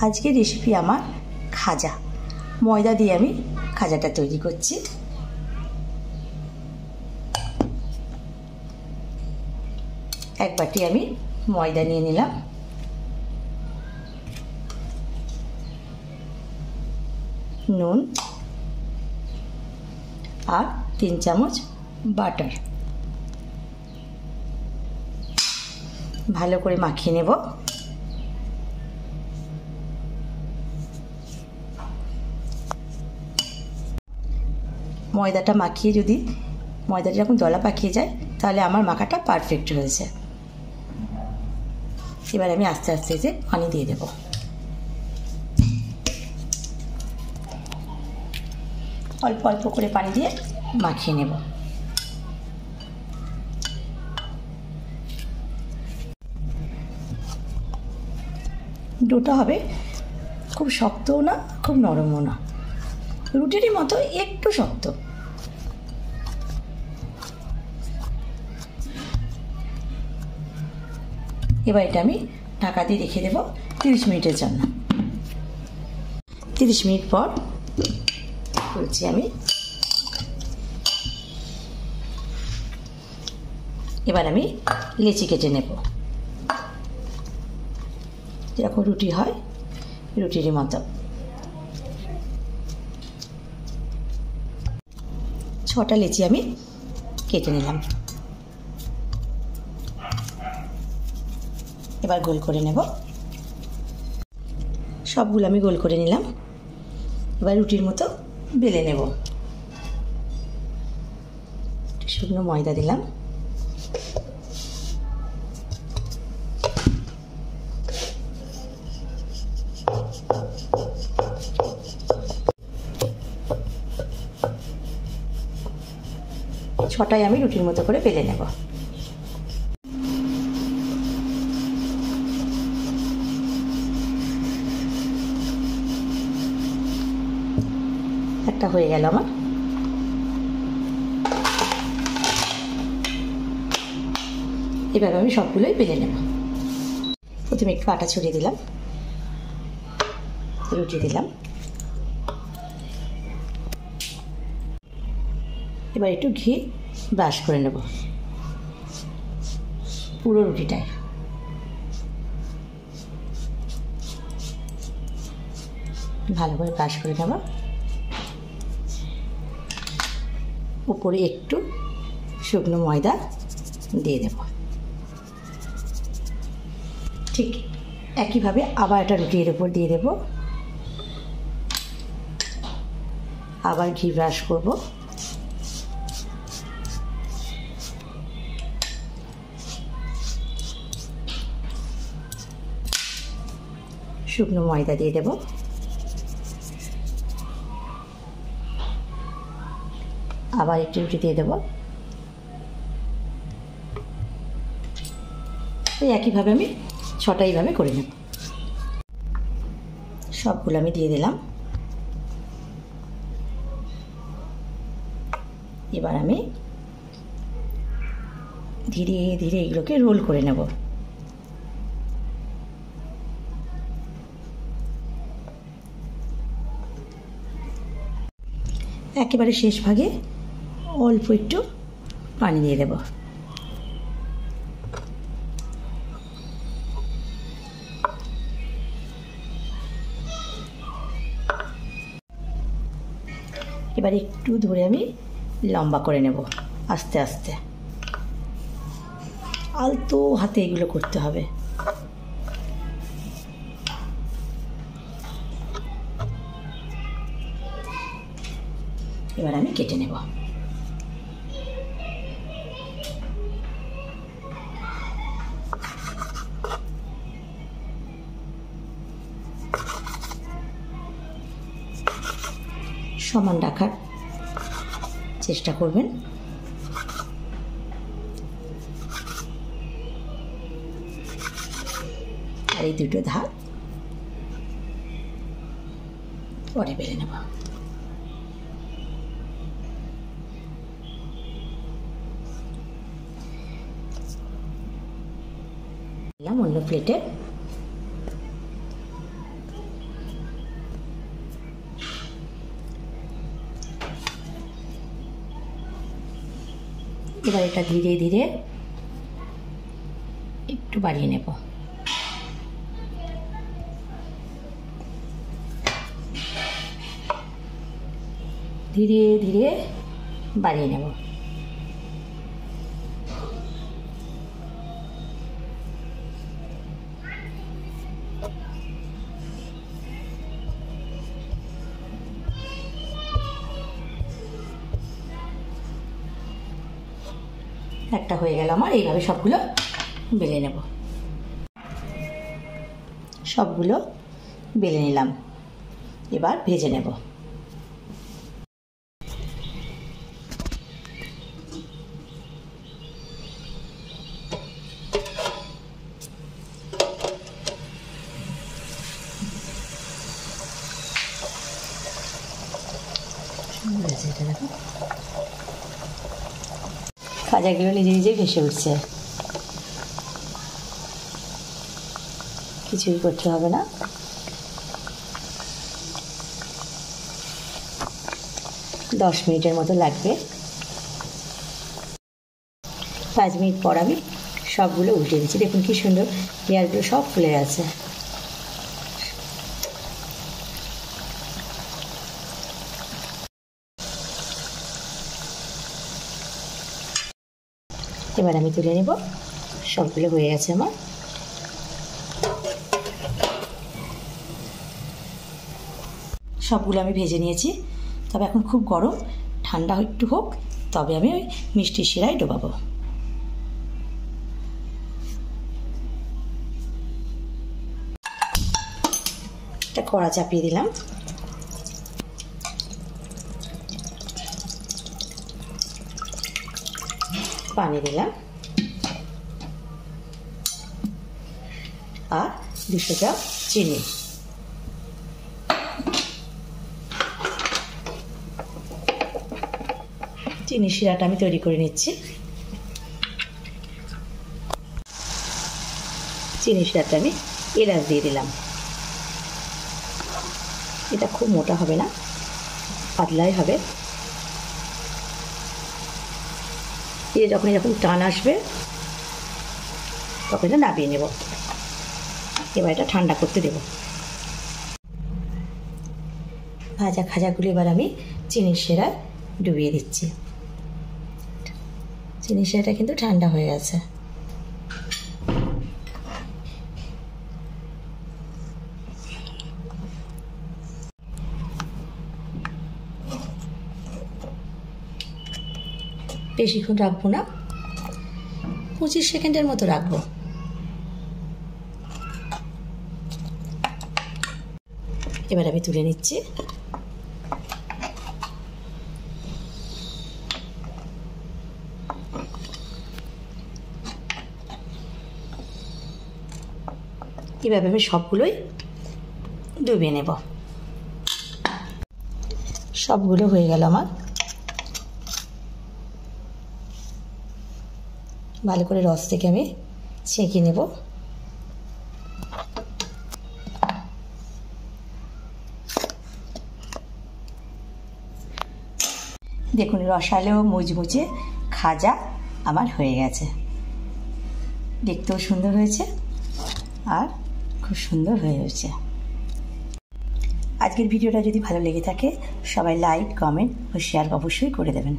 আজকের রেসিপি আমার খাজা। ময়দা দিয়ে আমি খাজাটা তৈরি করছি। এক বাটি আমি ময়দা নিয়ে নিলাম, নুন আর 3 চামচ বাটার। ভালো করে মাখিয়ে নেব। ময়দাটা মাখিয়ে যদি ময়দাটা যখন দলা পাকিয়ে যায় তাহলে আমার মাখাটা পারফেক্ট হয়েছে। এবার আমি আস্তে আস্তে পানি দিয়ে দেব। অল্প অল্প করে পানি দিয়ে মাখিয়ে নেব। ডোটা হবে খুব শক্তও না খুব নরমও না, রুটির মতো একটু শক্ত। এবার এটা আমি ঢাকা দিয়ে রেখে দেব 30 মিনিটের জন্য। 30 মিনিট পর খুলছি আমি। এবার আমি লেচি কেটে নেব, যেরকম রুটি হয় রুটির মতো। 6টা লেচি আমি কেটে নিলাম। এবার গোল করে নেব। সবগুলো আমি গোল করে নিলাম। এবার রুটির মতো বেলে নেব। শুকনো ময়দা দিলাম, ছটায় আমি রুটির মতো করে বেলে নেব। একটা হয়ে গেল আমার। এভাবে আমি সবগুলোই বেলে নেব। প্রথমে একটু আটা ছড়িয়ে দিলাম, রুটি দিলাম। এবার একটু ঘি ব্রাশ করে নেব পুরো রুটিটায়। ভালো করে ব্রাশ করে নেব। উপরে একটু শুকনো ময়দা দিয়ে দেব। ঠিক একইভাবে আবার একটা রুটির উপর দিয়ে দেব। আবার ঘি ব্রাশ করব। শুকনো ময়দা দিয়ে দেব। আবার একটু রুটি দিয়ে দেব। এই একইভাবে আমি 6টা এইভাবে করে নেব। সবগুলো আমি দিয়ে দিলাম। এবার আমি ধীরে ধীরে এগুলোকে রোল করে নেব। একেবারে শেষ ভাগে অল্প একটু পানি দিয়ে দেব। এবার একটু ধরে আমি লম্বা করে নেব আস্তে আস্তে। আলতো হাতে এগুলো করতে হবে। এবার আমি কেটে নেব। সমান রাখার চেষ্টা করবেন। আর এই দুটো ধার পরে বেলে নেব। অন্য প্লেটে এবার এটা ধীরে ধীরে একটু বাড়িয়ে নেব। ধীরে ধীরে বাড়িয়ে নেব। একটা হয়ে গেল আমার। এইভাবে সবগুলো বেলে নেব। সবগুলো বেলে নিলাম, এবার ভেজে নেব। খাজাগুলো নিজে নিজেই ভেসে উঠছে, কিছুই করতে হবে না। 10 মিনিটের মতো লাগবে। 5 মিনিট পর আমি সবগুলো উল্টে দিচ্ছি। দেখুন কি সুন্দর পেঁয়াজগুলো সব ফুলে গেছে। এবার আমি তুলে নেব। সবগুলো হয়ে গেছে আমার। সবগুলো আমি ভেজে নিয়েছি, তবে এখন খুব গরম, ঠান্ডা একটু হোক তবে আমি ওই মিষ্টির শিরায় ডোবাবো। একটা কড়া চাপিয়ে দিলাম, পানি দিলাম আর 200 গ্রাম চিনি। চিনি শিরাটা আমি তৈরি করে নিচ্ছি। চিনি শিরাটা আমি এলাচ দিয়ে দিলাম। এটা খুব মোটা হবে না, পাতলাই হবে। যখন এরকম টান আসবে তখন এটা নামিয়ে নেব। এবার এটা ঠান্ডা করতে দেব। ভাজা খাজাগুলো এবার আমি চিনির শিরায় ডুবিয়ে দিচ্ছি। চিনির শিরাটা কিন্তু ঠান্ডা হয়ে গেছে। বেশিক্ষণ রাখবো না, 25 সেকেন্ডের মতো রাখবো। এবার আমি তুলে নিচ্ছি। এভাবে আমি সবগুলোই ডুবিয়ে নেব। সবগুলো হয়ে গেল আমার। ভালো করে রস থেকে আমি ছেঁকে নেব। দেখুন রসালো মুচমুচে খাজা আমার হয়ে গেছে। দেখতেও সুন্দর হয়েছে আর খুব সুন্দর হয়েছে। আজকের ভিডিওটা যদি ভালো লেগে থাকে সবাই লাইক, কমেন্ট ও শেয়ার অবশ্যই করে দেবেন।